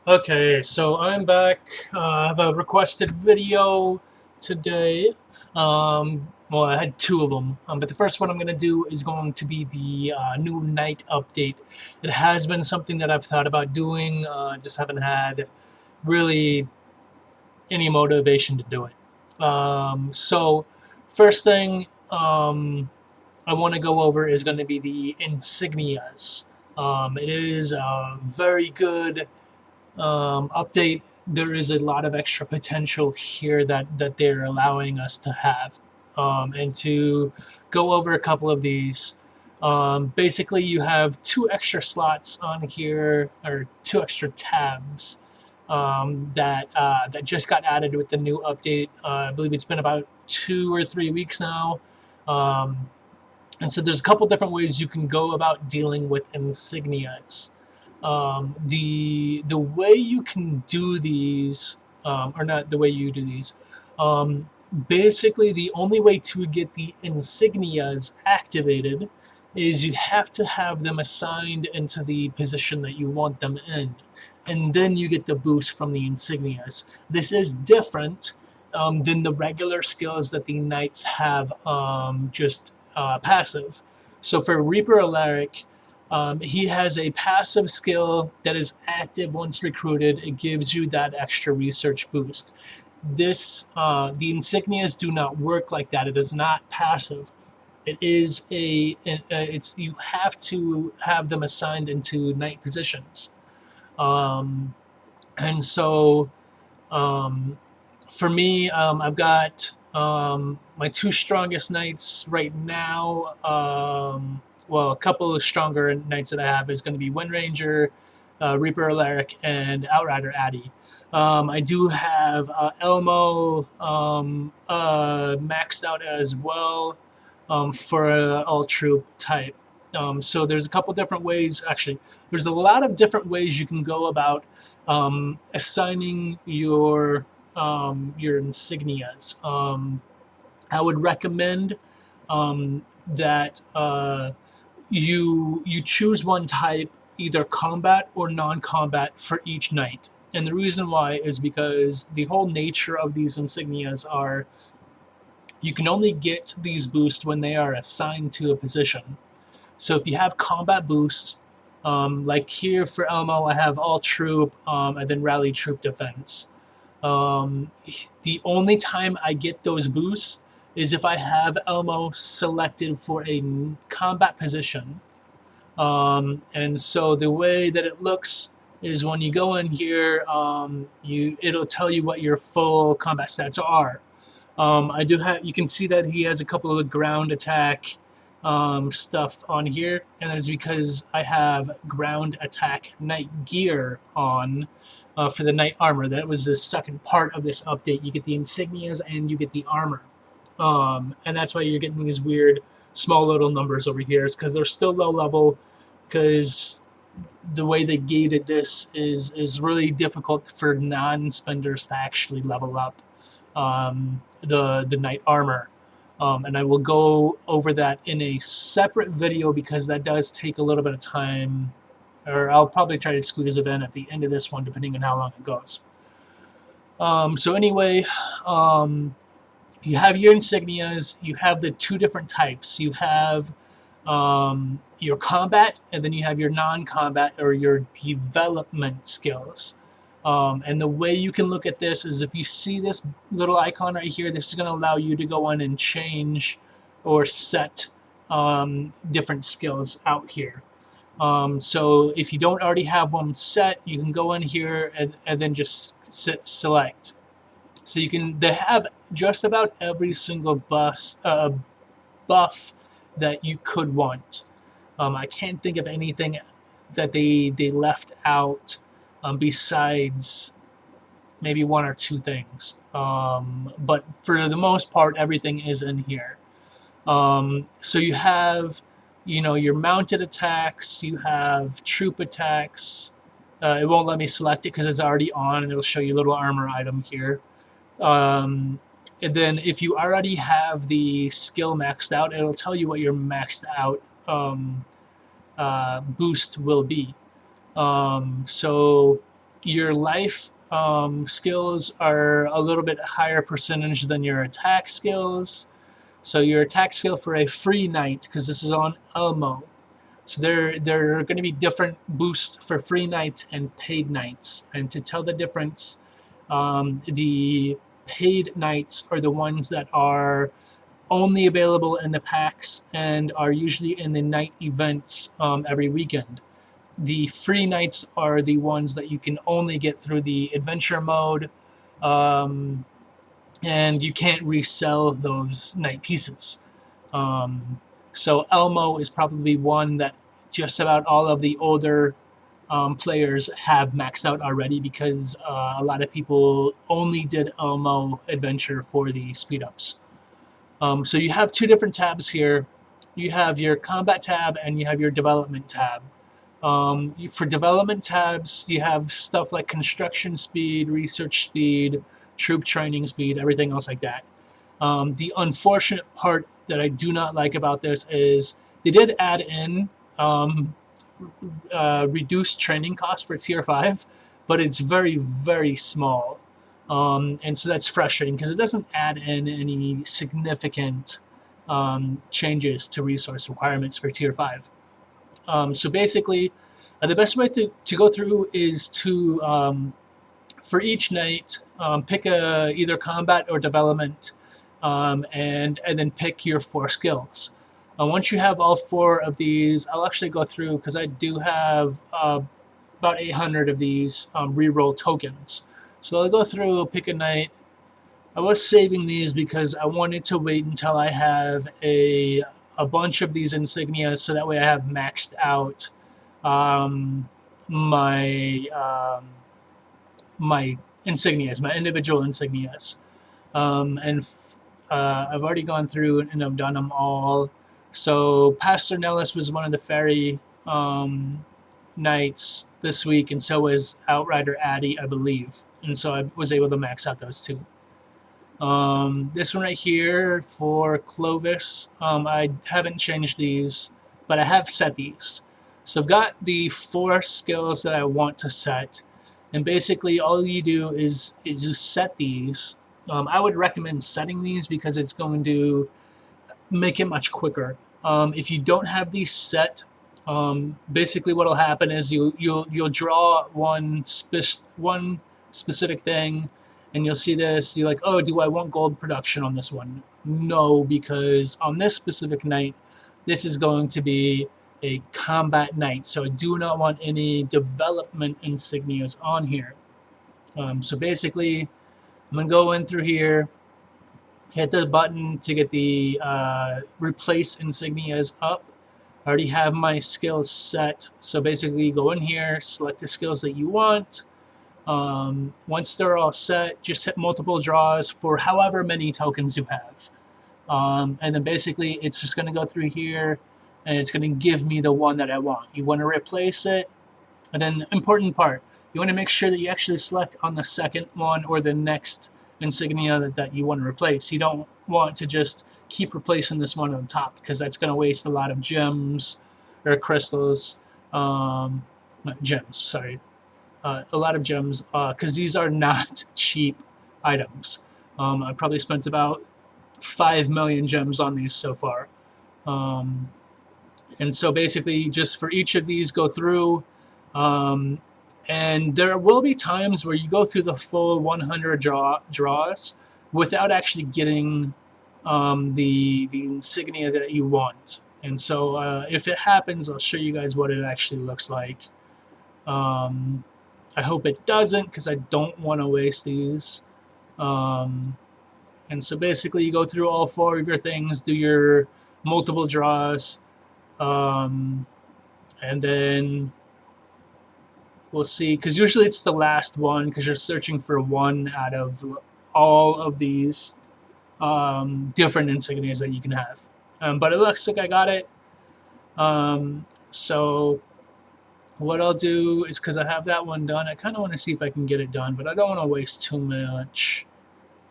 Okay, so I'm back. I have a requested video today. Well, I had two of them, but the first one I'm going to do is going to be the new night update. It has been something that I've thought about doing, just haven't had really any motivation to do it. So, first thing I want to go over is going to be the insignias. It is a very good update. There is a lot of extra potential here that they're allowing us to have, and to go over a couple of these. Basically, you have two extra slots on here, or two extra tabs that just got added with the new update. I believe it's been about 2 or 3 weeks now. Um, and so there's a couple different ways you can go about dealing with insignias. The way you can do these, or not the way you do these, basically the only way to get the insignias activated is you have to have them assigned into the position that you want them in, and then you get the boost from the insignias. This is different than the regular skills that the knights have, just passive. So for Reaper Alaric, he has a passive skill that is active once recruited. It gives you that extra research boost. The insignias do not work like that. It is not passive. It is it's you have to have them assigned into knight positions. Um, and so um, for me, I've got my two strongest knights right now. Well, a couple of stronger knights that I have is going to be Wind Ranger, Reaper Alaric, and Outrider Addy. I do have Elmo maxed out as well, for all troop type. So there's a couple different ways. Actually, there's a lot of different ways you can go about assigning your insignias. I would recommend that you choose one type, either combat or non-combat, for each knight. And the reason why is because the whole nature of these insignias are you can only get these boosts when they are assigned to a position. So if you have combat boosts, like here for Elmo, I have all troop, and then rally troop defense. Um, the only time I get those boosts is if I have Elmo selected for a combat position. And so the way that it looks is when you go in here, it'll tell you what your full combat stats are. I do have. You can see that he has a couple of ground attack stuff on here, and that is because I have ground attack knight gear on for the knight armor. That was the second part of this update. You get the insignias and you get the armor, and that's why you're getting these weird small little numbers over here. Is because they're still low level, because the way they gated this is really difficult for non-spenders to actually level up the knight armor. And I will go over that in a separate video because that does take a little bit of time, or I'll probably try to squeeze it in at the end of this one, depending on how long it goes. So anyway, you have your insignias. You have the two different types. You have your combat, and then you have your non-combat or your development skills. And the way you can look at this is if you see this little icon right here, this is going to allow you to go in and change or set different skills out here. So if you don't already have one set, you can go in here and then just select. So they have just about every single buff that you could want. I can't think of anything that they left out, besides maybe one or two things. But for the most part, everything is in here. So you have, your mounted attacks, you have troop attacks. It won't let me select it because it's already on, and it'll show you a little armor item here. And then if you already have the skill maxed out, it'll tell you what your maxed out boost will be. So Your life skills are a little bit higher percentage than your attack skills. So your attack skill for a free knight, because this is on Elmo. So there are going to be different boosts for free knights and paid knights. And to tell the difference, the paid knights are the ones that are only available in the packs and are usually in the night events every weekend. The free knights are the ones that you can only get through the adventure mode, um, and you can't resell those knight pieces. Um, so Elmo is probably one that just about all of the older players have maxed out already, because a lot of people only did Elmo Adventure for the speed ups. So you have two different tabs here. You have your combat tab and you have your development tab. For development tabs, you have stuff like construction speed, research speed, troop training speed, everything else like that. The unfortunate part that I do not like about this is they did add in um, reduced training costs for tier 5, but it's very, very small. And so that's frustrating because it doesn't add in any significant changes to resource requirements for tier 5. So basically, the best way to go through is to, for each knight, pick either combat or development, and then pick your 4 skills. Once you have all 4 of these, I'll actually go through because I do have about 800 of these reroll tokens. So I'll go through, pick a knight. I was saving these because I wanted to wait until I have a bunch of these insignias, so that way I have maxed out um, my my insignias, my individual insignias. And I've already gone through and I've done them all. So Pastor Nellis was one of the fairy knights this week, and so was Outrider Addy, I believe. And so I was able to max out those two. This one right here for Clovis, I haven't changed these, but I have set these. So I've got the 4 skills that I want to set, and basically all you do is you set these. I would recommend setting these because it's going to make it much quicker. If you don't have these set, basically what'll happen is you'll draw one specific thing, and you'll see this. You're like, oh, do I want gold production on this one? No, because on this specific night, this is going to be a combat night, so I do not want any development insignias on here. So basically, I'm gonna go in through here, hit the button to get the replace insignias up. I already have my skills set, so basically go in here, select the skills that you want. Once they're all set, just hit multiple draws for however many tokens you have. And then basically it's just going to go through here and it's going to give me the one that I want. You want to replace it, and then important part, you want to make sure that you actually select on the second one or the next insignia that you want to replace. You don't want to just keep replacing this one on the top, because that's going to waste a lot of gems or crystals. Not gems, sorry. A lot of gems, because these are not cheap items. I probably spent about 5 million gems on these so far. And so basically, just for each of these, go through. And there will be times where you go through the full 100 draws without actually getting the insignia that you want. And so if it happens, I'll show you guys what it actually looks like. I hope it doesn't, because I don't want to waste these. And so basically you go through all 4 of your things, do your multiple draws, and then we'll see, because usually it's the last one, because you're searching for one out of all of these different insignias that you can have. But it looks like I got it. So what I'll do is, because I have that one done, I kind of want to see if I can get it done, but I don't want to waste too much.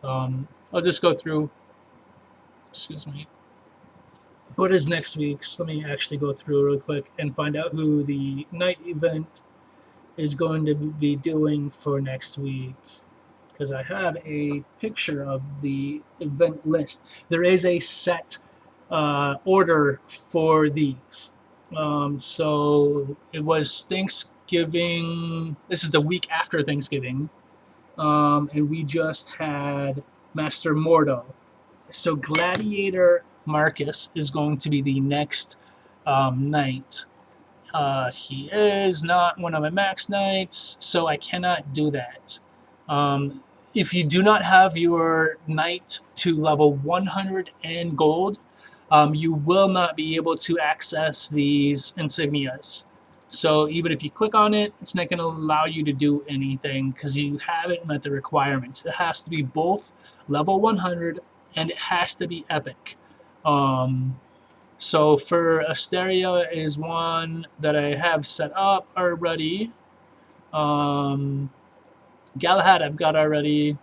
I'll just go through. Excuse me. What is next week's? Let me actually go through real quick and find out who the night event is going to be doing for next week, because I have a picture of the event list. There is a set order for these. So it was Thanksgiving. This is the week after Thanksgiving, and we just had Master Mordo. So Gladiator Marcus is going to be the next knight. He is not one of my max knights, so I cannot do that. Um, if you do not have your knight to level 100 and gold, you will not be able to access these insignias. So even if you click on it, it's not going to allow you to do anything because you haven't met the requirements. It has to be both level 100 and it has to be epic. So for Asteria is one that I have set up already. Galahad I've got already.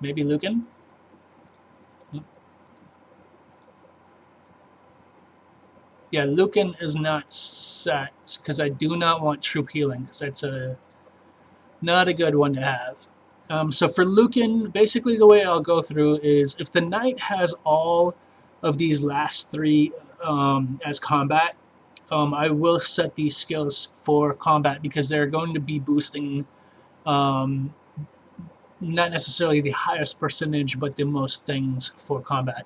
Maybe Lucan? Yeah, Lucan is not set because I do not want troop healing because that's not a good one to have. So for Lucan, basically the way I'll go through is if the knight has all of these last three as combat, I will set these skills for combat because they're going to be boosting um, not necessarily the highest percentage, but the most things for combat.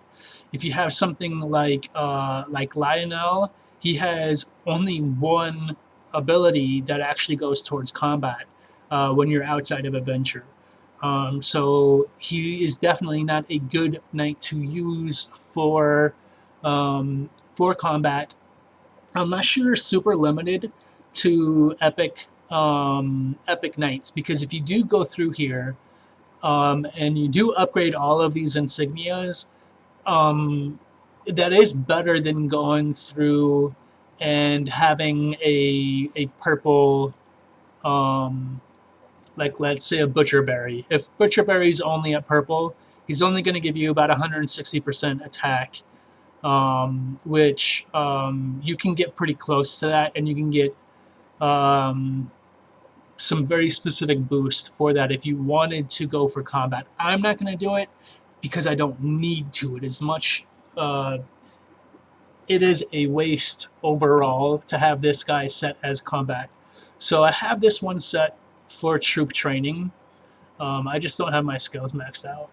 If you have something like Lionel, he has only one ability that actually goes towards combat when you're outside of adventure. So he is definitely not a good knight to use for combat unless you're super limited to epic knights. Because if you do go through here and you do upgrade all of these insignias, um, that is better than going through and having a purple, um, like let's say a butcherberry. If butcherberry's only at purple, he's only going to give you about 160% attack, which you can get pretty close to that, and you can get um, some very specific boost for that if you wanted to go for combat. I'm not going to do it because I don't need to. It is much. It is a waste overall to have this guy set as combat. So I have this one set for troop training. I just don't have my skills maxed out.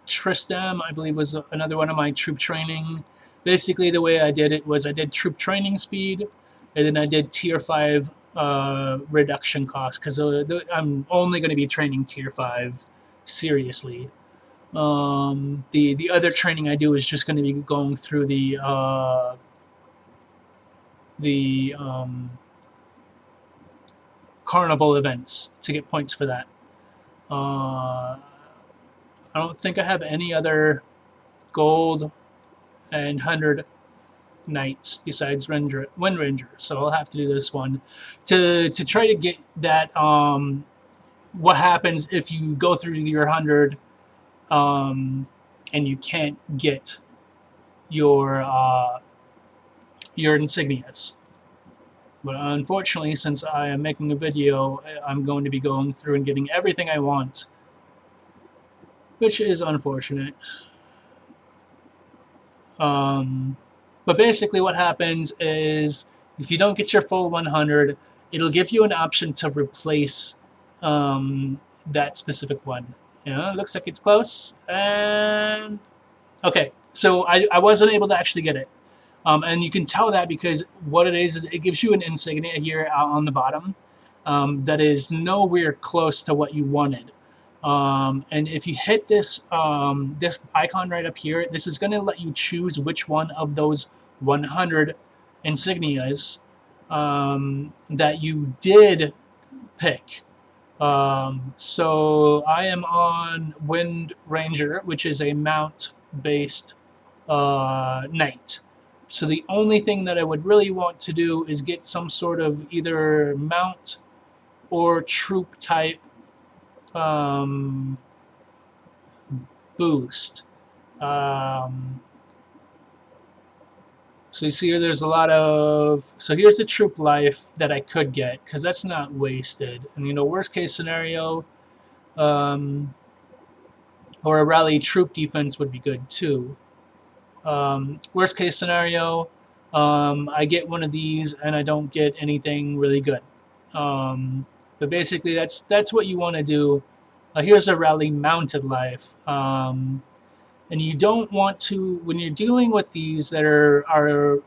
Tristam, I believe, was another one of my troop training. Basically, the way I did it was I did troop training speed, and then I did tier 5 reduction cost, because I'm only going to be training tier 5 seriously. The other training I do is just going to be going through the carnival events to get points for that. I don't think I have any other gold and 100 knights besides Wind Ranger, so I'll have to do this one to try to get that. What happens if you go through your 100 and you can't get your insignias? But unfortunately, since I am making a video, I'm going to be going through and getting everything I want, which is unfortunate. But basically what happens is if you don't get your full 100, it'll give you an option to replace that specific one. It looks like it's close. And okay, so I wasn't able to actually get it. And you can tell that because what it is it gives you an insignia here on the bottom that is nowhere close to what you wanted. And if you hit this this icon right up here, this is going to let you choose which one of those 100 insignias that you did pick. So I am on Wind Ranger, which is a mount-based knight. So the only thing that I would really want to do is get some sort of either mount or troop type boost. So you see here, there's a lot of. So here's the troop life that I could get because that's not wasted. And worst case scenario, um, or a rally troop defense would be good too. Worst case scenario, I get one of these and I don't get anything really good. But basically, that's what you want to do. Here's a rally mounted life. And you don't want to, when you're dealing with these that are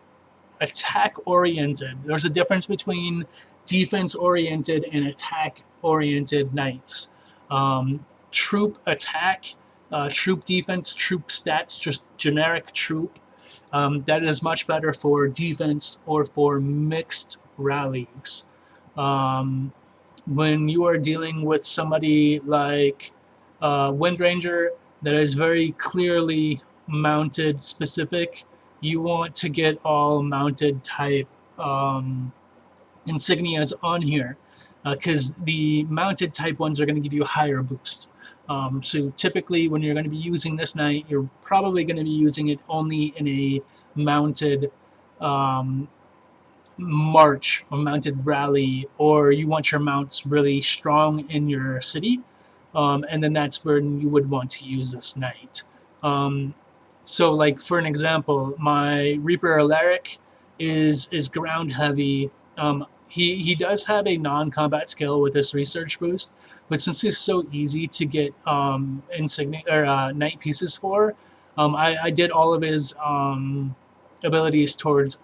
attack oriented. There's a difference between defense oriented and attack oriented knights. Troop attack, troop defense, troop stats, just generic troop. That is much better for defense or for mixed rallies. When you are dealing with somebody like Wind Ranger that is very clearly mounted specific, you want to get all mounted type insignias on here because the mounted type ones are going to give you a higher boost. So typically when you're going to be using this knight, you're probably going to be using it only in a mounted march or mounted rally, or you want your mounts really strong in your city, and then that's where you would want to use this knight. So like for an example, my Reaper Alaric is ground heavy. He does have a non-combat skill with this research boost, but since it's so easy to get insignia or knight pieces for, I did all of his abilities towards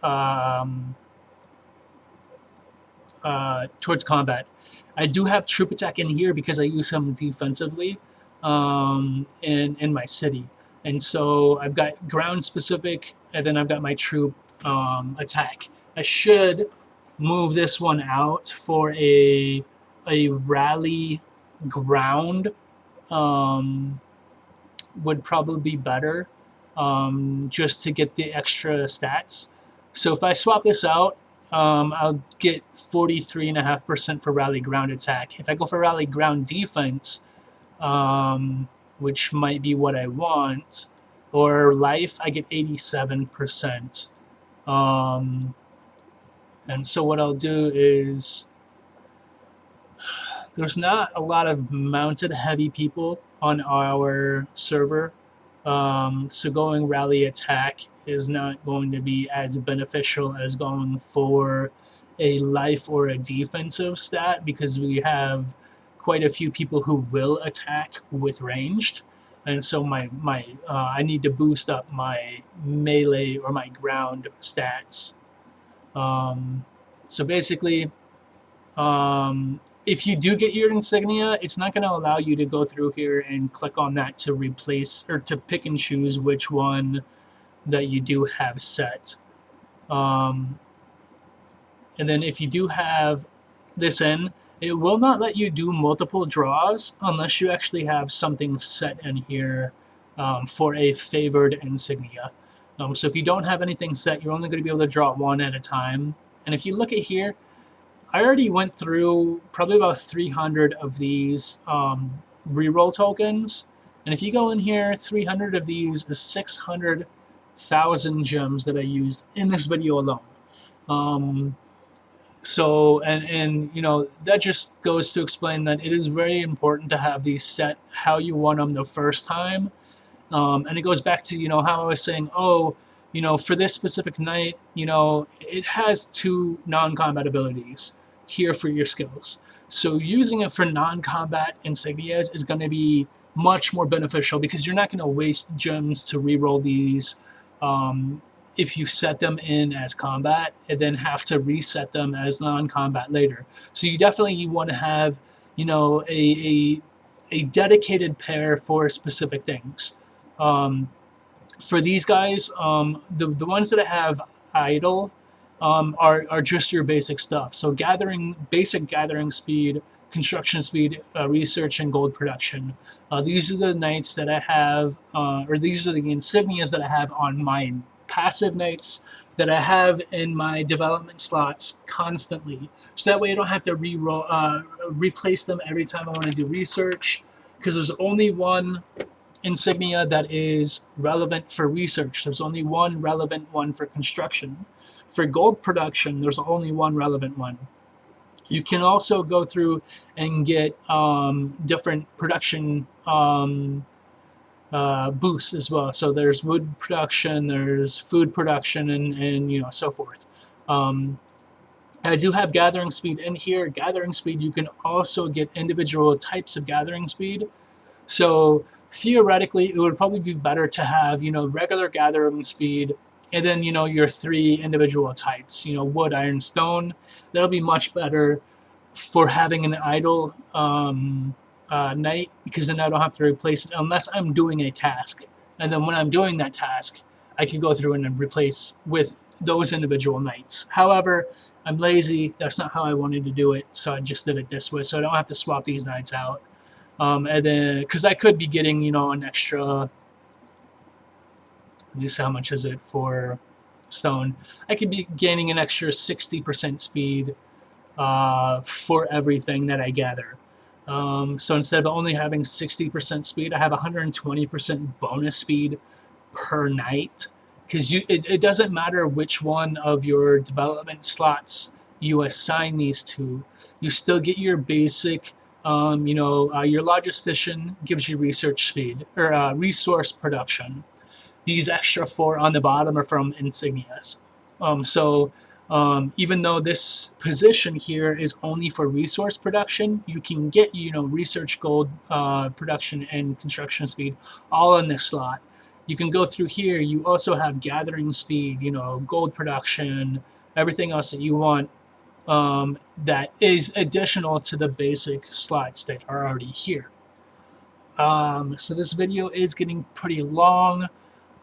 combat. I do have troop attack in here because I use him defensively in my city. And so I've got ground specific, and then I've got my troop attack. I should move this one out for a rally ground. Would probably be better just to get the extra stats. So if I swap this out, I'll get 43.5% for rally ground attack. If I go for rally ground defense, which might be what I want, or life, I get 87%. And so what I'll do is, there's not a lot of mounted heavy people on our server, so going rally attack is not going to be as beneficial as going for a life or a defensive stat because we have quite a few people who will attack with ranged, and so I need to boost up my melee or my ground stats. So basically, if you do get your insignia, it's not going to allow you to go through here and click on that to replace or to pick and choose which one that you do have set. And then if you do have this in, it will not let you do multiple draws unless you actually have something set in here for a favored insignia. So if you don't have anything set, you're only going to be able to draw one at a time. And if you look at here, I already went through probably about 300 of these reroll tokens. And if you go in here, 300 of these is 600,000 gems that I used in this video alone. So, and that just goes to explain that it is very important to have these set how you want them the first time. And it goes back to, how I was saying, for this specific knight, it has 2 non-combat abilities here for your skills. So using it for non-combat insignias is going to be much more beneficial because you're not going to waste gems to reroll these if you set them in as combat and then have to reset them as non-combat later. So you definitely want to have, a dedicated pair for specific things. For these guys, the ones that I have idle are just your basic stuff. So basic gathering speed, construction speed, research, and gold production. These are the knights that I have, or these are the insignias that I have on my passive knights that I have in my development slots constantly. So that way I don't have to replace them every time I want to do research, because there's only one insignia that is relevant for research. There's only one relevant one for construction. For gold production, there's only one relevant one. You can also go through and get different production boosts as well. So there's wood production, there's food production, and so forth. I do have gathering speed in here. Gathering speed, you can also get individual types of gathering speed. So theoretically, it would probably be better to have, regular gathering speed and then, your three individual types, wood, iron, stone. That'll be much better for having an idle night, because then I don't have to replace it unless I'm doing a task. And then when I'm doing that task, I can go through and replace with those individual nights. However, I'm lazy. That's not how I wanted to do it, so I just did it this way, so I don't have to swap these nights out. And then, because I could be getting, an extra, let me see how much is it for stone. I could be gaining an extra 60% speed for everything that I gather. So instead of only having 60% speed, I have 120% bonus speed per night. Because it doesn't matter which one of your development slots you assign these to, you still get your basic. Your logistician gives you research speed or resource production. These extra four on the bottom are from Insignias. Even though this position here is only for resource production, you can get, research gold production and construction speed all in this slot. You can go through here. You also have gathering speed, gold production, everything else that you want that is additional to the basic slots that are already here. So this video is getting pretty long.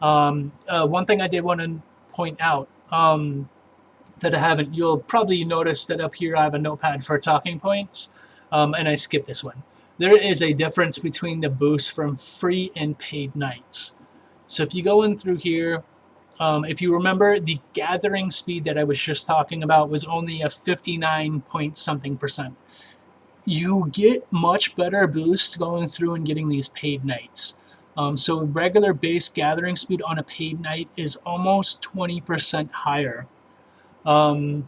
One thing I did want to point out that I haven't, you'll probably notice that up here I have a notepad for talking points, and I skipped this one. There is a difference between the boost from free and paid nights. So if you go in through here, if you remember, the gathering speed that I was just talking about was only a 59 point something percent. You get much better boosts going through and getting these paid nights. So regular base gathering speed on a paid night is almost 20% higher. That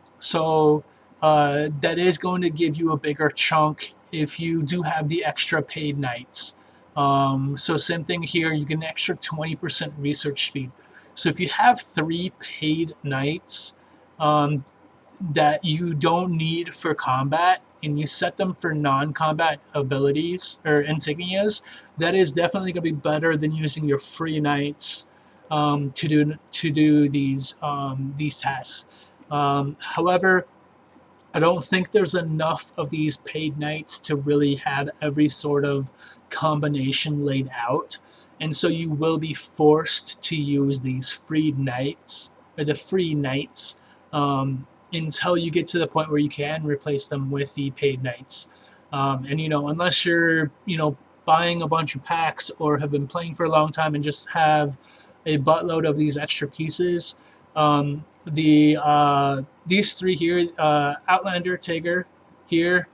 is going to give you a bigger chunk if you do have the extra paid nights. So same thing here, you get an extra 20% research speed. So if you have 3 paid nights that you don't need for combat, and you set them for non-combat abilities or insignias, that is definitely going to be better than using your free nights to do these tasks. However, I don't think there's enough of these paid nights to really have every sort of combination laid out. And so you will be forced to use these free nights, or the free nights, until you get to the point where you can replace them with the paid nights. Unless you're, buying a bunch of packs or have been playing for a long time and just have a buttload of these extra pieces, these three here, Outlander, Tiger here,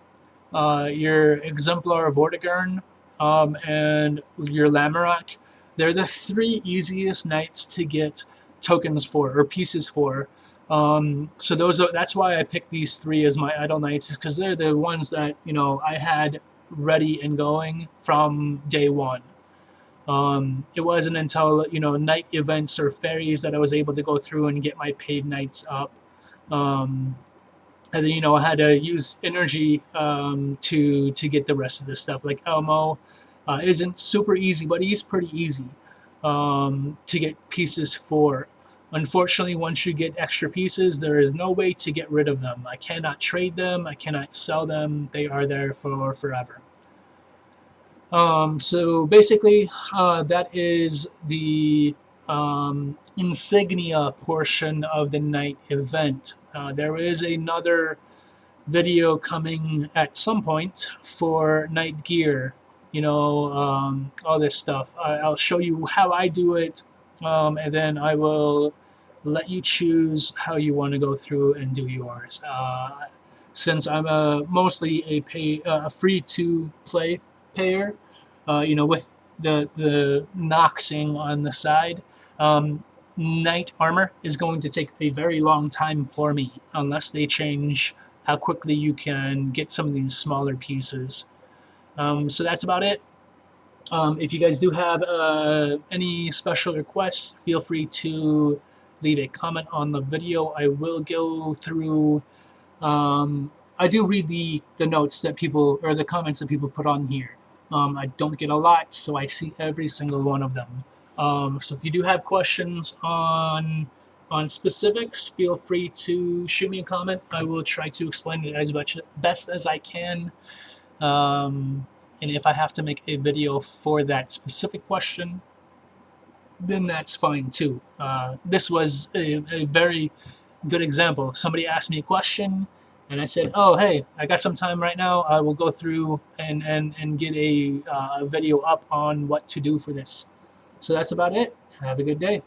your Exemplar Vortigern, and your Lamorak, they're the 3 easiest knights to get tokens for, or pieces for. So that's why I picked these 3 as my idle knights, is because they're the ones that I had ready and going from day one. It wasn't until night events or fairies that I was able to go through and get my paid nights up. And then I had to use energy to get the rest of this stuff. Like Elmo isn't super easy, but he's pretty easy to get pieces for. Unfortunately, once you get extra pieces, there is no way to get rid of them. I cannot trade them. I cannot sell them. They are there for forever. So basically, that is the insignia portion of the night event. There is another video coming at some point for night gear, all this stuff. I'll show you how I do it, and then I will let you choose how you want to go through and do yours. Since I'm mostly a free to play payer, with the noxing on the side. Knight armor is going to take a very long time for me unless they change how quickly you can get some of these smaller pieces. So that's about it. If you guys do have any special requests, feel free to leave a comment on the video. I will go through. I do read the notes that people, or the comments that people put on here. I don't get a lot, so I see every single one of them. So if you do have questions on specifics, feel free to shoot me a comment. I will try to explain it as much best as I can. And if I have to make a video for that specific question, then that's fine too. This was a very good example. Somebody asked me a question, and I said, "Oh, hey, I got some time right now. I will go through and get a video up on what to do for this." So that's about it. Have a good day.